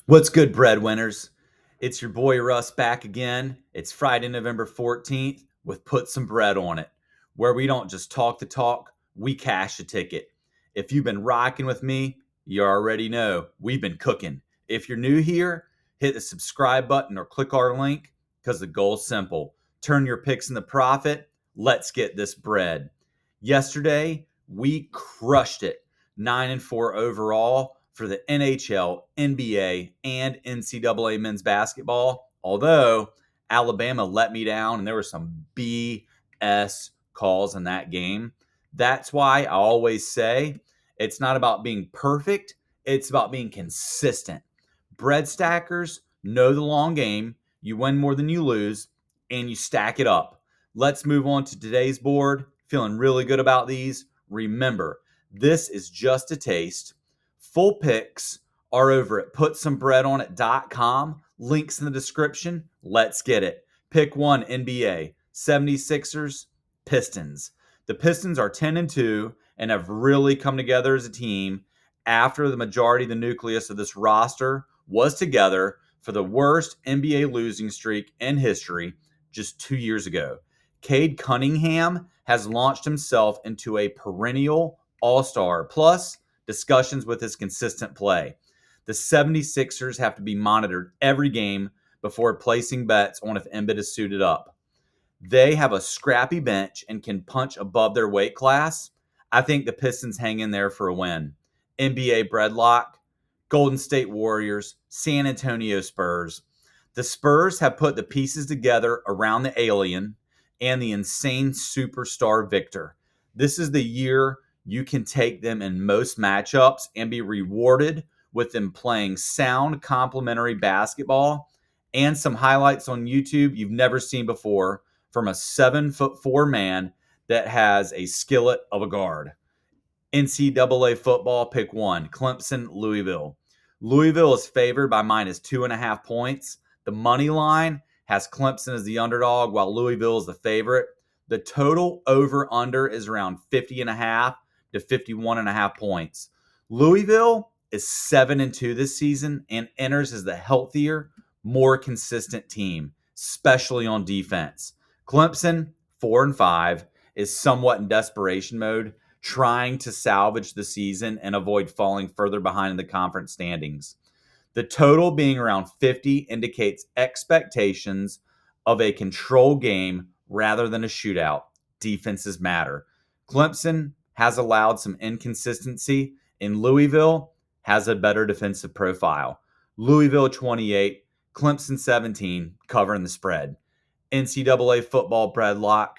What's good, breadwinners? It's your boy Russ back again. It's Friday, November 14th with Put Some Bread on It, where we don't just talk the talk, we cash a ticket. If you've been rocking with me, you already know we've been cooking. If you're new here, hit the subscribe button or click our link because the goal's simple. Turn your picks into profit. Let's get this bread. Yesterday, we crushed it. 9-4 overall for the NHL, NBA, and NCAA men's basketball. Although Alabama let me down and there were some BS calls in that game. That's why I always say it's not about being perfect, it's about being consistent. Bread stackers know the long game. You win more than you lose, and you stack it up. Let's move on to today's board. Feeling really good about these. Remember, this is just a taste. Full picks are over at putsomebreadonit.com. Links in the description. Let's get it. Pick one, NBA, 76ers, Pistons. The Pistons are 10-2 and have really come together as a team after the majority of the nucleus of this roster was together for the worst NBA losing streak in history just 2 years ago. Cade Cunningham has launched himself into a perennial all-star, plus discussions with his consistent play. The 76ers have to be monitored every game before placing bets on if Embiid is suited up. They have a scrappy bench and can punch above their weight class. I think the Pistons hang in there for a win. NBA breadlock, Golden State Warriors, San Antonio Spurs. The Spurs have put the pieces together around the alien and the insane superstar Victor. This is the year you can take them in most matchups and be rewarded with them playing sound complementary basketball and some highlights on YouTube you've never seen before from a 7'4" man that has a skillet of a guard. NCAA football, pick one, Clemson, Louisville. Louisville is favored by minus 2.5 points. The money line has Clemson as the underdog while Louisville is the favorite. The total over under is around 50.5 to 51.5 points. Louisville is 7-2 this season and enters as the healthier, more consistent team, especially on defense. Clemson, 4-5, is somewhat in desperation mode, trying to salvage the season and avoid falling further behind in the conference standings. The total being around 50 indicates expectations of a control game rather than a shootout. Defenses matter. Clemson has allowed some inconsistency, and Louisville has a better defensive profile. Louisville 28, Clemson 17, covering the spread. NCAA football breadlock.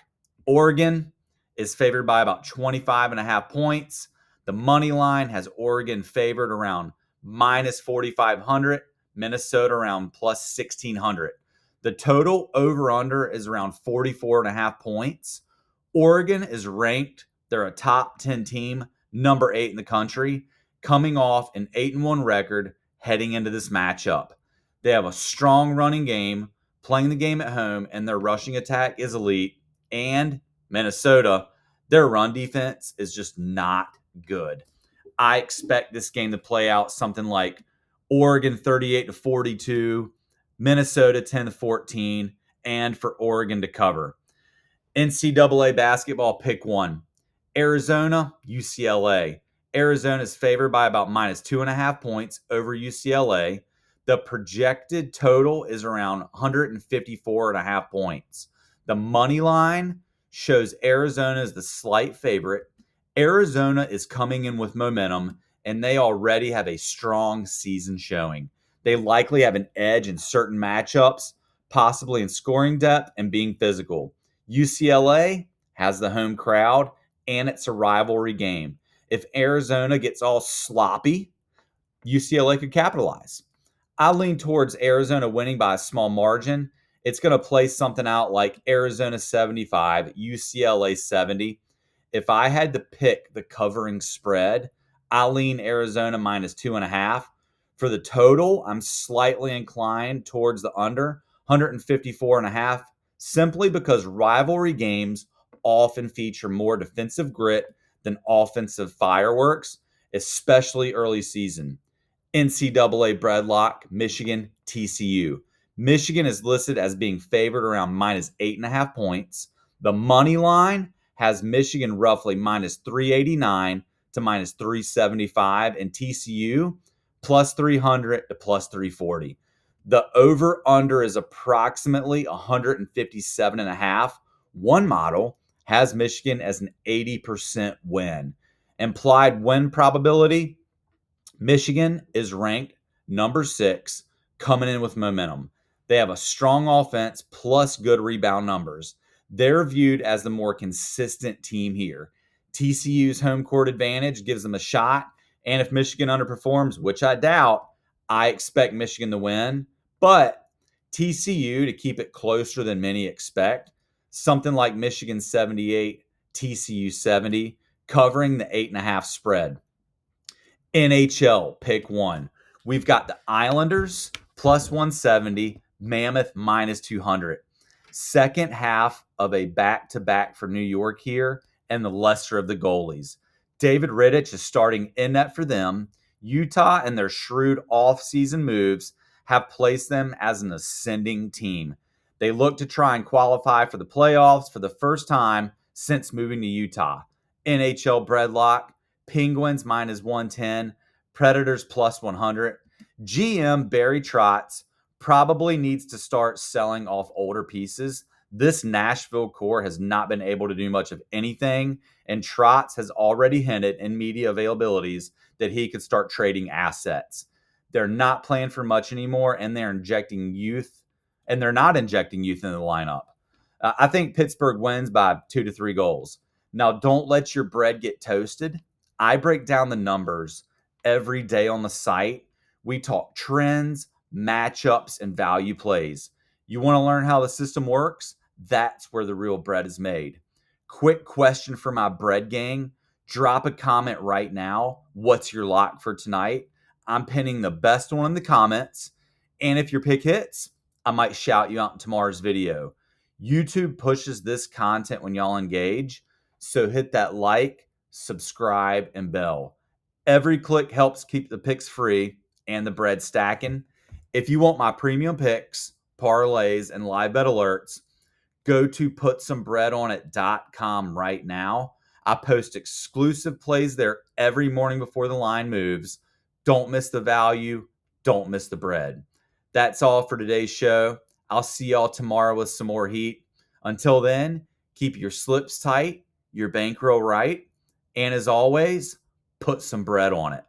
Oregon is favored by about 25.5 points. The money line has Oregon favored around minus 4,500, Minnesota around plus 1,600. The total over under is around 44.5 points. Oregon is ranked, they're a top 10 team, number 8 in the country, coming off an 8-1 record heading into this matchup. They have a strong running game, playing the game at home, and their rushing attack is elite. And Minnesota, their run defense is just not good. I expect this game to play out something like Oregon 38-42, Minnesota 10-14, and for Oregon to cover. NCAA basketball, pick one. Arizona, UCLA. Arizona is favored by about minus 2.5 points over UCLA. The projected total is around 154.5 points. The money line shows Arizona as the slight favorite. Arizona is coming in with momentum, and they already have a strong season showing. They likely have an edge in certain matchups, possibly in scoring depth and being physical. UCLA has the home crowd, and it's a rivalry game. If Arizona gets all sloppy, UCLA could capitalize. I lean towards Arizona winning by a small margin. It's going to play something out like Arizona 75, UCLA 70. If I had to pick the covering spread, I lean Arizona minus 2.5. For the total, I'm slightly inclined towards the under 154.5, simply because rivalry games often feature more defensive grit than offensive fireworks, especially early season. NCAA bread lock, Michigan, TCU. Michigan is listed as being favored around minus 8.5 points. The money line has Michigan roughly minus 389 to minus 375, and TCU plus 300 to plus 340. The over under is approximately 157.5. One model has Michigan as an 80% win. Implied win probability, Michigan is ranked number 6, coming in with momentum. They have a strong offense plus good rebound numbers. They're viewed as the more consistent team here. TCU's home court advantage gives them a shot, and if Michigan underperforms, which I doubt, I expect Michigan to win, but TCU to keep it closer than many expect. Something like Michigan 78, TCU 70, covering the 8.5 spread. NHL, pick one. We've got the Islanders plus 170, Mammoth minus 200. Second half of a back-to-back for New York here, and the lesser of the goalies. David Rittich is starting in net for them. Utah and their shrewd off-season moves have placed them as an ascending team. They look to try and qualify for the playoffs for the first time since moving to Utah. NHL breadlock, Penguins minus 110, Predators plus 100. GM Barry Trotz probably needs to start selling off older pieces. This Nashville core has not been able to do much of anything, and Trotz has already hinted in media availabilities that he could start trading assets. They're not playing for much anymore, and they're injecting youth, and they're not injecting youth into the lineup. I think Pittsburgh wins by 2 to 3 goals. Now, don't let your bread get toasted. I break down the numbers every day on the site. We talk trends, matchups, and value plays. You want to learn how the system works? That's where the real bread is made. Quick question for my bread gang. Drop a comment right now. What's your lock for tonight? I'm pinning the best one in the comments. And if your pick hits, I might shout you out in tomorrow's video. YouTube pushes this content when y'all engage. So hit that like, subscribe, and bell. Every click helps keep the picks free and the bread stacking. If you want my premium picks, parlays, and live bet alerts, go to putsomebreadonit.com right now. I post exclusive plays there every morning before the line moves. Don't miss the value. Don't miss the bread. That's all for today's show. I'll see y'all tomorrow with some more heat. Until then, keep your slips tight, your bankroll right, and as always, put some bread on it.